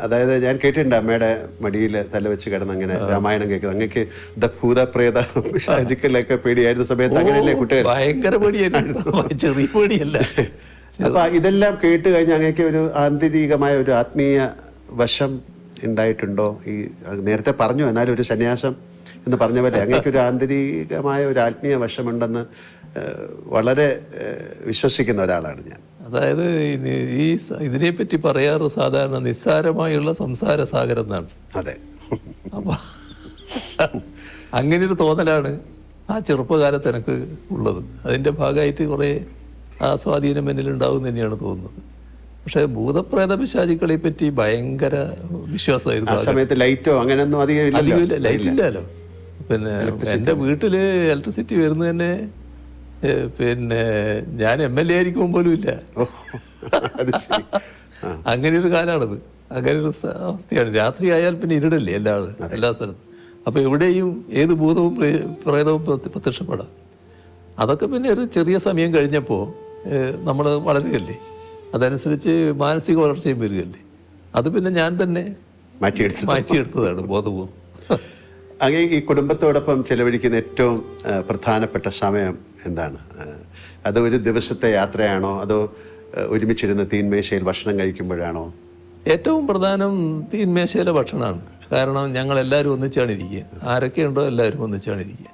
അതായത് ഞാൻ കേട്ടിട്ടുണ്ട് അമ്മയുടെ മടിയിൽ തല വെച്ച് കിടന്ന് അങ്ങനെ രാമായണം കേൾക്കുന്നത്. അങ്ങക്ക് ഭൂത പ്രേത പിശാചുക്കളൊക്കെ പേടിയായിരുന്ന സമയത്ത് അങ്ങനെയല്ലേ കുട്ടികൾ? ഭയങ്കര പേടിയായിരുന്നു, ചെറിയ പേടിയല്ല. അപ്പൊ ഇതെല്ലാം കേട്ട് കഴിഞ്ഞ് അങ്ങക്ക് ഒരു ആന്തരികമായ ഒരു ആത്മീയ വശം ഉണ്ടായിട്ടുണ്ടോ? ഈ നേരത്തെ പറഞ്ഞു, എന്നാലും ഒരു സന്യാസം എന്ന് പറഞ്ഞ പോലെ അങ്ങക്ക് ഒരു ആന്തരികമായ ഒരു ആത്മീയ വശമുണ്ടെന്ന് വളരെ വിശ്വസിക്കുന്ന ഒരാളാണ് ഞാൻ. അതായത് ഈ ഇതിനെപ്പറ്റി പറയാറ് സാധാരണ നിസ്സാരമായുള്ള സംസാര സാഗരം എന്നാണ്. അതെ. അപ്പൊ അങ്ങനെയൊരു തോന്നലാണ് ആ ചെറുപ്പകാലത്ത് എനിക്ക് ഉള്ളത്. അതിൻ്റെ ഭാഗമായിട്ട് കുറേ ആ സ്വാധീനം എന്നിലുണ്ടാവും തന്നെയാണ് തോന്നുന്നത്. പക്ഷേ ഭൂതപ്രേത പിശാചുക്കളെ പറ്റി ഭയങ്കര വിശ്വാസമായിരുന്നു. ആ സമയത്ത് ലൈറ്റോ അങ്ങനെയൊന്നും അധികം ലൈറ്റ് ഇല്ലല്ലോ. പിന്നെ എൻ്റെ വീട്ടിൽ ഇലക്ട്രിസിറ്റി വരുന്നത് തന്നെ പിന്നെ ഞാൻ MLA ആയിരിക്കുമ്പോൾ പോലും ഇല്ല. അങ്ങനെയൊരു കാലമാണത്. അങ്ങനെയൊരു അവസ്ഥയാണ്. രാത്രി ആയാൽ പിന്നെ ഇരുടല്ലേ എല്ലാ സ്ഥലത്തും. അപ്പോൾ എവിടെയും ഏത് ഭൂതവും പ്രേതവും പ്രത്യക്ഷപ്പെടാം. അതൊക്കെ പിന്നെ ഒരു ചെറിയ സമയം കഴിഞ്ഞപ്പോൾ നമ്മൾ വളരുകയല്ലേ, അതനുസരിച്ച് മാനസിക വളർച്ചയും വരികയല്ലേ. അത് പിന്നെ ഞാൻ തന്നെ മാറ്റിയെടുത്തതാണ് ബോധപൂർവ്വം. അങ്ങനെ ഈ കുടുംബത്തോടൊപ്പം ചെലവഴിക്കുന്ന ഏറ്റവും പ്രധാനപ്പെട്ട സമയം എന്താണ്? അത് ഒരു ദിവസത്തെ യാത്രയാണോ, അതോ ഒരുമിച്ചിരുന്ന് തീൻമേശയിൽ ഭക്ഷണം കഴിക്കുമ്പോഴാണോ? ഏറ്റവും പ്രധാനം തീൻമേശയിലെ ഭക്ഷണമാണ്. കാരണം ഞങ്ങളെല്ലാവരും ഒന്നിച്ചാണ് ഇരിക്കുക. ആരൊക്കെയുണ്ടോ എല്ലാവരും ഒന്നിച്ചാണ് ഇരിക്കുക.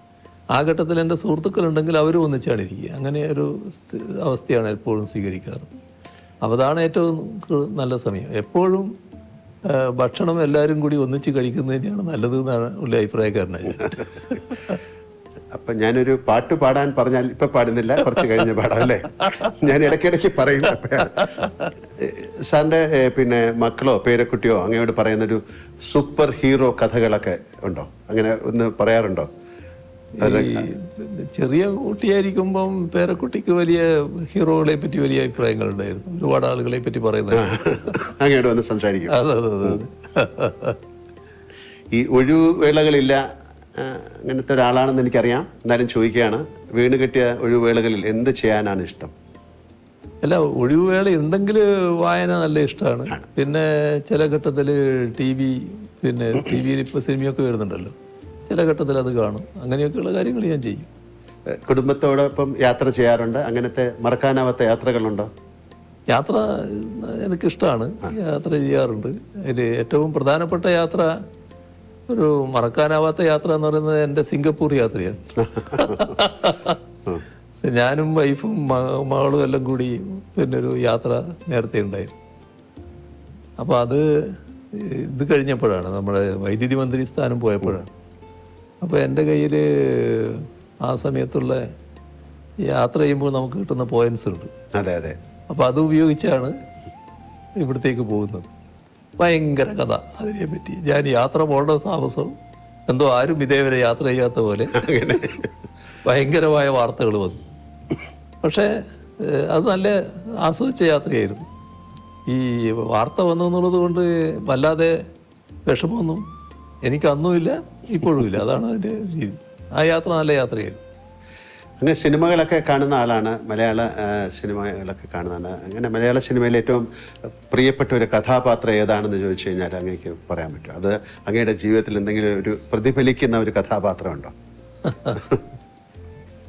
ആ ഘട്ടത്തിൽ എൻ്റെ സുഹൃത്തുക്കളുണ്ടെങ്കിൽ അവരും ഒന്നിച്ചാണ് ഇരിക്കുക. അങ്ങനെ ഒരു അവസ്ഥയാണ് എപ്പോഴും സ്വീകരിക്കാറ്. അപ്പോൾ അതാണ് ഏറ്റവും നല്ല സമയം. എപ്പോഴും ഭക്ഷണം എല്ലാവരും കൂടി ഒന്നിച്ച് കഴിക്കുന്നത് തന്നെയാണ് നല്ലത് എന്നാണ് ഉള്ള അഭിപ്രായക്കാരനാണ് ഞാൻ. അപ്പം ഞാനൊരു പാട്ട് പാടാൻ പറഞ്ഞാൽ ഇപ്പം പാടുന്നില്ല, കുറച്ച് കഴിഞ്ഞ് പാടാം അല്ലേ? ഞാൻ ഇടയ്ക്കിടയ്ക്ക് പറയും. സാറിൻ്റെ പിന്നെ മക്കളോ പേരക്കുട്ടിയോ അങ്ങയോട് പറയുന്നൊരു സൂപ്പർ ഹീറോ കഥകളൊക്കെ ഉണ്ടോ? അങ്ങനെ ഒന്ന് പറയാറുണ്ടോ? ചെറിയ കുട്ടിയായിരിക്കുമ്പം പേരക്കുട്ടിക്ക് വലിയ ഹീറോകളെ പറ്റി വലിയ അഭിപ്രായങ്ങളുണ്ടായിരുന്നു. ഒരുപാട് ആളുകളെ പറ്റി പറയുന്നത് അങ്ങോട്ട് വന്ന് സംസാരിക്കും. അതെ. ഈ ഒഴിവുവേളകളില്ല അങ്ങനത്തെ ഒരാളാണെന്ന് എനിക്കറിയാം. എന്നാലും ചോദിക്കുകയാണ്, വീണ് കിട്ടിയ ഒഴിവുവേളകളിൽ എന്ത് ചെയ്യാനാണ് ഇഷ്ടം? അല്ല, ഒഴിവുവേള ഉണ്ടെങ്കിൽ വായന നല്ല ഇഷ്ടമാണ്. പിന്നെ ചില ഘട്ടത്തിൽ പിന്നെ ടി വിയിൽ ഇപ്പോൾ സിനിമയൊക്കെ വരുന്നുണ്ടല്ലോ, ചില ഘട്ടത്തിൽ അത് കാണും. അങ്ങനെയൊക്കെയുള്ള കാര്യങ്ങൾ ഞാൻ ചെയ്യും. കുടുംബത്തോടൊപ്പം യാത്ര ചെയ്യാറുണ്ട്? അങ്ങനത്തെ മറക്കാനാവാത്ത യാത്രകളുണ്ടോ? യാത്ര എനിക്കിഷ്ടമാണ്, യാത്ര ചെയ്യാറുണ്ട്. അതിൽ ഏറ്റവും പ്രധാനപ്പെട്ട യാത്ര, ഒരു മറക്കാനാവാത്ത യാത്ര എന്ന് പറയുന്നത് എൻ്റെ സിംഗപ്പൂർ യാത്രയാണ്. ഞാനും വൈഫും മകളും എല്ലാം കൂടി പിന്നെ ഒരു യാത്ര നേരത്തെ ഉണ്ടായിരുന്നു. അപ്പോൾ അത് ഇത് കഴിഞ്ഞപ്പോഴാണ്, നമ്മുടെ വൈദ്യുതി മന്ത്രി സ്ഥാനം പോയപ്പോഴാണ്. അപ്പോൾ എൻ്റെ കയ്യിൽ ആ സമയത്തുള്ള യാത്ര ചെയ്യുമ്പോൾ നമുക്ക് കിട്ടുന്ന പോയിൻറ്റ്സ് ഉണ്ട്. അതെ. അപ്പോൾ അത് ഉപയോഗിച്ചാണ് ഇവിടത്തേക്ക് പോകുന്നത്. ഭയങ്കര കഥ അതിനെപ്പറ്റി. ഞാൻ യാത്ര പോകേണ്ട താമസം എന്തോ ആരും ഇതേവരെ യാത്ര ചെയ്യാത്ത പോലെ ഭയങ്കരമായ വാർത്തകൾ വന്നു. പക്ഷേ അത് നല്ല ആസ്വദിച്ച യാത്രയായിരുന്നു. ഈ വാർത്ത വന്നു എന്നുള്ളത് കൊണ്ട് വല്ലാതെ വിഷമമൊന്നും എനിക്ക് അന്നുമില്ല, ഇപ്പോഴുമില്ല. അതാണ് അതിൻ്റെ രീതി. ആ യാത്ര നല്ല യാത്രയായിരുന്നു. അങ്ങനെ സിനിമകളൊക്കെ കാണുന്ന ആളാണ്, മലയാള സിനിമകളൊക്കെ കാണുന്നതാണ്. അങ്ങനെ മലയാള സിനിമയിൽ ഏറ്റവും പ്രിയപ്പെട്ട ഒരു കഥാപാത്രം ഏതാണെന്ന് ചോദിച്ചു കഴിഞ്ഞാൽ അങ്ങേക്ക് പറയാൻ പറ്റും? അത് അങ്ങയുടെ ജീവിതത്തിൽ എന്തെങ്കിലും ഒരു പ്രതിഫലിക്കുന്ന ഒരു കഥാപാത്രമുണ്ടോ?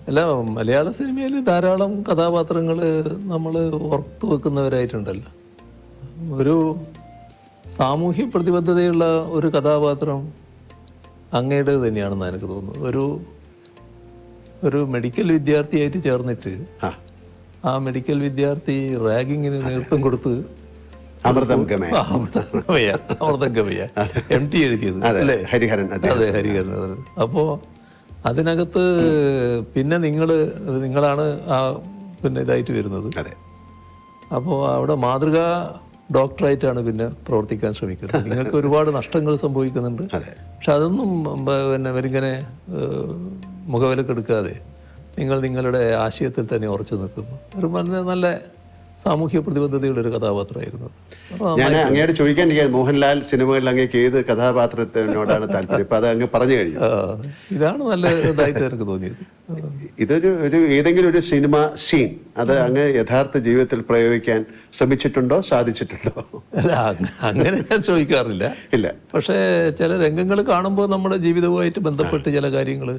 അല്ല, മലയാള സിനിമയിൽ ധാരാളം കഥാപാത്രങ്ങൾ നമ്മൾ ഓർത്തു വെക്കുന്നവരായിട്ടുണ്ടല്ലോ. ഒരു സാമൂഹ്യ പ്രതിബദ്ധതയുള്ള ഒരു കഥാപാത്രം അങ്ങയുടെ തന്നെയാണെന്ന് എനിക്ക് തോന്നുന്നത്. ഒരു മെഡിക്കൽ വിദ്യാർത്ഥിയായിട്ട് ചേർന്നിട്ട് ആ മെഡിക്കൽ വിദ്യാർത്ഥി റാഗിങ്ങിന് നേതൃത്വം കൊടുത്ത് അമൃതം ഗമയ MT എഴുതിയത് അല്ലേ? ഹരിഹരൻ. അതെ, ഹരിഹരൻ. അപ്പോൾ അതിനകത്ത് പിന്നെ നിങ്ങളാണ് ആ പിന്നെ ഇതായിട്ട് വരുന്നത്. അപ്പോൾ അവിടെ മാതൃകാ ഡോക്ടറായിട്ടാണ് പിന്നെ പ്രവർത്തിക്കാൻ ശ്രമിക്കുന്നത്. നിങ്ങൾക്ക് ഒരുപാട് നഷ്ടങ്ങൾ സംഭവിക്കുന്നുണ്ട്. പക്ഷെ അതൊന്നും പിന്നെ ഇവരിങ്ങനെ മുഖവിലക്കെടുക്കാതെ നിങ്ങൾ നിങ്ങളുടെ ആശയത്തിൽ തന്നെ ഉറച്ചു നിൽക്കുന്നു. ഒരു നല്ല സാമൂഹ്യ പ്രതിബദ്ധതയുള്ള ഒരു കഥാപാത്രമായിരുന്നു. അപ്പോൾ ഞാൻ അങ്ങയോട് ചോദിക്കാനിരിക്കാൻ, മോഹൻലാൽ സിനിമകളിൽ അങ്ങേക്ക് ഏത് കഥാപാത്രത്തിനോടാണ് താല്പര്യം? ഇപ്പൊ അത് അങ്ങ് പറഞ്ഞു കഴിഞ്ഞു. ഇതാണ് നല്ല ഇതായിട്ട് എനിക്ക് തോന്നിയത്. ഇതൊരു ഏതെങ്കിലും ഒരു സിനിമ സീൻ അത് അങ്ങ് യഥാർത്ഥ ജീവിതത്തിൽ പ്രയോഗിക്കാൻ ശ്രമിച്ചിട്ടുണ്ടോ, സാധിച്ചിട്ടുണ്ടോ? അല്ല, അങ്ങനെ ഞാൻ ചോദിക്കാറില്ല. ഇല്ല. പക്ഷേ ചില രംഗങ്ങൾ കാണുമ്പോൾ നമ്മുടെ ജീവിതവുമായിട്ട് ബന്ധപ്പെട്ട് ചില കാര്യങ്ങൾ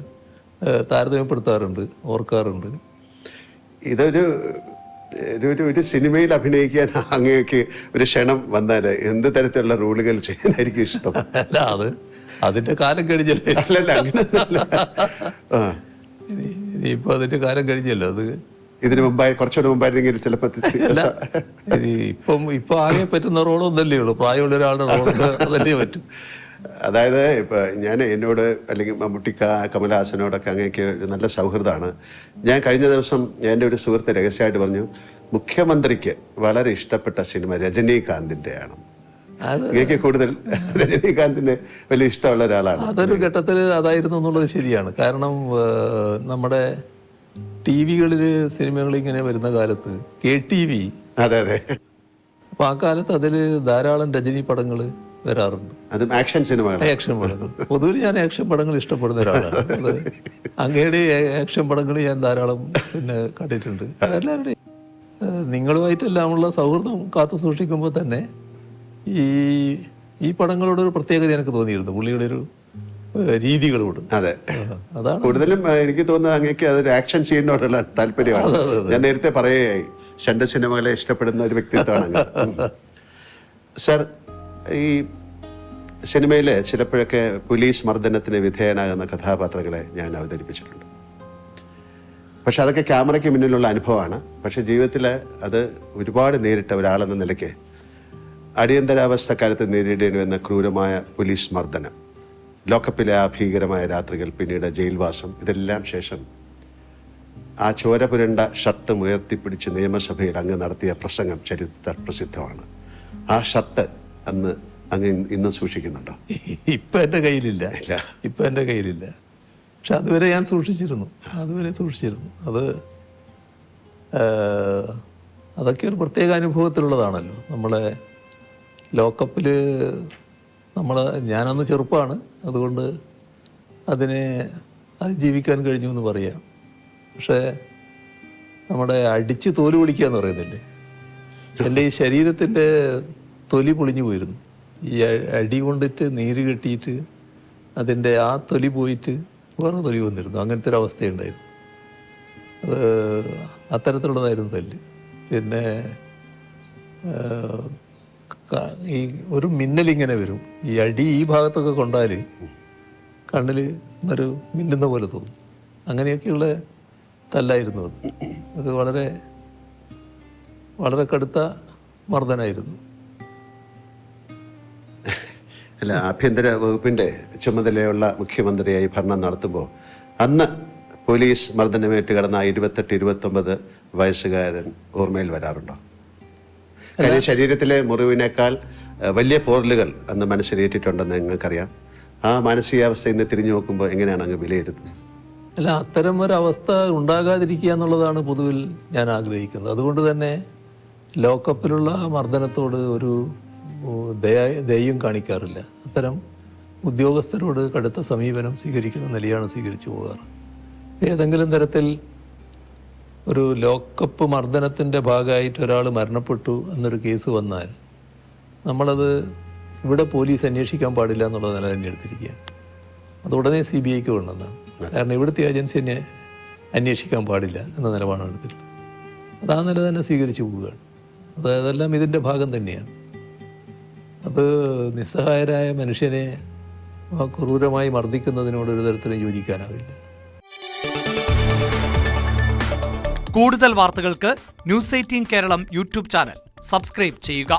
താരതമ്യപ്പെടുത്താറുണ്ട്, ഓർക്കാറുണ്ട്. ഇതൊരു ഒരു സിനിമയിൽ അഭിനയിക്കാൻ അങ്ങേക്ക് ഒരു ക്ഷണം വന്നാൽ എന്ത് തരത്തിലുള്ള റോളുകൾ ചെയ്യാനായിരിക്കും ഇഷ്ടം? അല്ല, അതിന്റെ കാലം കഴിഞ്ഞല്ലേ. അല്ലല്ല, അങ്ങനെയല്ല. ഇനിയിപ്പോ അതിന്റെ കാലം കഴിഞ്ഞല്ലോ. അത് ഇതിനു മുമ്പായി, കുറച്ചുകൂടെ മുമ്പായിരുന്നെങ്കിൽ ചിലപ്പോൾ ഇപ്പൊ ആകെ പറ്റുന്ന റോളൊന്നല്ലേ ഉള്ളൂ. പ്രായമുള്ള ഒരാളുടെ റോളൊക്കെ അതല്ലേ പറ്റും. അതായത് ഇപ്പൊ ഞാൻ എന്നോട് അല്ലെങ്കിൽ മമ്മൂട്ടിക്ക, കമലഹാസനോടൊക്കെ അങ്ങേക്ക് ഒരു നല്ല സൗഹൃദമാണ്. ഞാൻ കഴിഞ്ഞ ദിവസം എൻ്റെ ഒരു സുഹൃത്ത് രഹസ്യമായിട്ട് പറഞ്ഞു, മുഖ്യമന്ത്രിക്ക് വളരെ ഇഷ്ടപ്പെട്ട സിനിമ രജനീകാന്തിൻ്റെയാണ്. അങ്ങേക്ക് കൂടുതൽ രജനീകാന്തിന് വലിയ ഇഷ്ടമുള്ള ഒരാളാണ്. അതൊരു ഘട്ടത്തിൽ അതായിരുന്നു എന്നുള്ളത് ശരിയാണ്. കാരണം നമ്മുടെ TV-കളിൽ സിനിമകൾ ഇങ്ങനെ വരുന്ന കാലത്ത് KTV, അതെ അതെ, അപ്പൊ ആ കാലത്ത് അതിൽ ധാരാളം രജനി പടങ്ങൾ വരാറുണ്ട്. അതും ആക്ഷൻ സിനിമകൾ. ആക്ഷൻ പടങ്ങൾ പൊതുവിൽ ഞാൻ ആക്ഷൻ പടങ്ങൾ ഇഷ്ടപ്പെടുന്ന ഒരാളാണ്. അത് അങ്ങയുടെ ആക്ഷൻ പടങ്ങൾ ഞാൻ ധാരാളം കണ്ടിട്ടുണ്ട്. എല്ലാവരുടെയും നിങ്ങളുമായിട്ടെല്ലാമുള്ള സൗഹൃദം കാത്തു സൂക്ഷിക്കുമ്പോൾ തന്നെ ഈ പടങ്ങളോട് ഒരു പ്രത്യേകത എനിക്ക് തോന്നിയിരുന്നു, പുള്ളിയുടെ ഒരു രീതികളോട്. അതെ, അതാണ് കൂടുതലും എനിക്ക് തോന്നുന്നത് അങ്ങേക്ക് അതൊരു ആക്ഷൻ സീനിനോടുള്ള താല്പര്യമാണ്. ഞാൻ നേരത്തെ പറയുകയായി, ഷണ്ട് സിനിമകളെ ഇഷ്ടപ്പെടുന്ന ഒരു വ്യക്തിത്വമാണ് സർ. ഈ സിനിമയിൽ ചിലപ്പോഴൊക്കെ പോലീസ് മർദ്ദനത്തിന് വിധേയനാകുന്ന കഥാപാത്രങ്ങളെ ഞാൻ അവതരിപ്പിച്ചിട്ടുണ്ട്. പക്ഷെ അതൊക്കെ ക്യാമറയ്ക്ക് മുന്നിലുള്ള അനുഭവമാണ്. പക്ഷെ ജീവിതത്തിൽ അത് ഒരുപാട് നേരിട്ട ഒരാളെന്ന നിലയ്ക്ക് അടിയന്തരാവസ്ഥ കാലത്ത് നേരിടേണ്ടി വന്ന ക്രൂരമായ പോലീസ് മർദ്ദനം, ലോക്കപ്പിലെ ആ ഭീകരമായ രാത്രികൾ, പിന്നീട് ജയിൽവാസം, ഇതെല്ലാം ശേഷം ആ ചോര പുരണ്ട ഷർട്ട് ഉയർത്തിപ്പിടിച്ച് നിയമസഭയിൽ അങ്ങ് നടത്തിയ പ്രസംഗം ചരിത്ര പ്രസിദ്ധമാണ്. ആ ഷർട്ട് അന്ന് അങ്ങ് ഇന്ന് സൂക്ഷിക്കുന്നുണ്ടോ? ഇപ്പം എൻ്റെ കയ്യിലില്ല. ഇപ്പം എൻ്റെ കയ്യിലില്ല. പക്ഷെ അതുവരെ ഞാൻ സൂക്ഷിച്ചിരുന്നു. അതൊക്കെ ഒരു പ്രത്യേക അനുഭവത്തിലുള്ളതാണല്ലോ. നമ്മളെ ലോക്കപ്പിൽ ഞാനന്ന് ചെറുപ്പമാണ്, അതുകൊണ്ട് അതിനെ അതിജീവിക്കാൻ കഴിഞ്ഞു എന്ന് പറയാം. പക്ഷേ നമ്മുടെ അടിച്ച് തോല് പൊളിക്കുക എന്ന് പറയുന്നില്ലേ, എൻ്റെ ഈ ശരീരത്തിൻ്റെ തൊലി പൊളിഞ്ഞു പോയിരുന്നു. ഈ അടി കൊണ്ടിട്ട് നീര് കെട്ടിയിട്ട് അതിൻ്റെ ആ തൊലി പോയിട്ട് വേറെ തൊലി വന്നിരുന്നു. അങ്ങനത്തെ ഒരു അവസ്ഥയുണ്ടായിരുന്നു. അത് അത്തരത്തിലുള്ളതായിരുന്നു തല്ല്. പിന്നെ ഈ ഒരു മിന്നലിങ്ങനെ വരും. ഈ അടി ഈ ഭാഗത്തൊക്കെ കൊണ്ടാൽ കണ്ണിൽ ഒരു മിന്നുന്ന പോലെ തോന്നും. അങ്ങനെയൊക്കെയുള്ള തല്ലായിരുന്നു അത് വളരെ വളരെ കടുത്ത മർദ്ദനായിരുന്നു. അല്ല, ആഭ്യന്തര വകുപ്പിൻ്റെ ചുമതലയുള്ള മുഖ്യമന്ത്രിയായി ഭരണം നടത്തുമ്പോൾ അന്ന് പോലീസ് മർദ്ദനമേറ്റ് കിടന്ന 28-29 വയസ്സുകാരൻ ഓർമ്മയിൽ വരാറുണ്ടോ? കാര്യം ശരീരത്തിലെ മുറിവിനേക്കാൾ വലിയ പോറലുകൾ അന്ന് മനസ്സിലേറ്റിട്ടുണ്ടെന്ന് നിങ്ങൾക്കറിയാം. ആ മാനസികാവസ്ഥ ഇന്ന് തിരിഞ്ഞു നോക്കുമ്പോൾ എങ്ങനെയാണ് അങ്ങ് വിലയിരുത്തുന്നത്? അല്ല, അത്തരം ഒരവസ്ഥ ഉണ്ടാകാതിരിക്കുക എന്നുള്ളതാണ് പൊതുവിൽ ഞാൻ ആഗ്രഹിക്കുന്നത്. അതുകൊണ്ട് തന്നെ ലോക്കപ്പിലുള്ള മർദ്ദനത്തോട് ഒരു ദയയും കാണിക്കാറില്ല. അത്തരം ഉദ്യോഗസ്ഥരോട് കടുത്ത സമീപനം സ്വീകരിക്കുന്ന നിലയാണ് സ്വീകരിച്ചു പോകാറ്. ഏതെങ്കിലും തരത്തിൽ ഒരു ലോക്കപ്പ് മർദ്ദനത്തിൻ്റെ ഭാഗമായിട്ട് ഒരാൾ മരണപ്പെട്ടു എന്നൊരു കേസ് വന്നാൽ നമ്മളത് ഇവിടെ പോലീസ് അന്വേഷിക്കാൻ പാടില്ല എന്നുള്ള നില തന്നെ എടുത്തിരിക്കുകയാണ്. അത് ഉടനെ CBIക്ക് കൊണ്ടുവന്നാണ്. കാരണം ഇവിടുത്തെ ഏജൻസി തന്നെ അന്വേഷിക്കാൻ പാടില്ല എന്ന നിലപാടാണ് എടുത്തിട്ടുള്ളത്. അത് ആ നില തന്നെ സ്വീകരിച്ചു പോവുകയാണ്. അതെല്ലാം ഇതിൻ്റെ ഭാഗം തന്നെയാണ്. അത് നിസ്സഹായരായ മനുഷ്യനെ ക്രൂരമായി മർദ്ദിക്കുന്നതിനോട് ഒരു തരത്തിലും യോജിക്കാനാവില്ല. കൂടുതൽ വാർത്തകൾക്ക് news 18 Keralam YouTube channel subscribe ചെയ്യുക.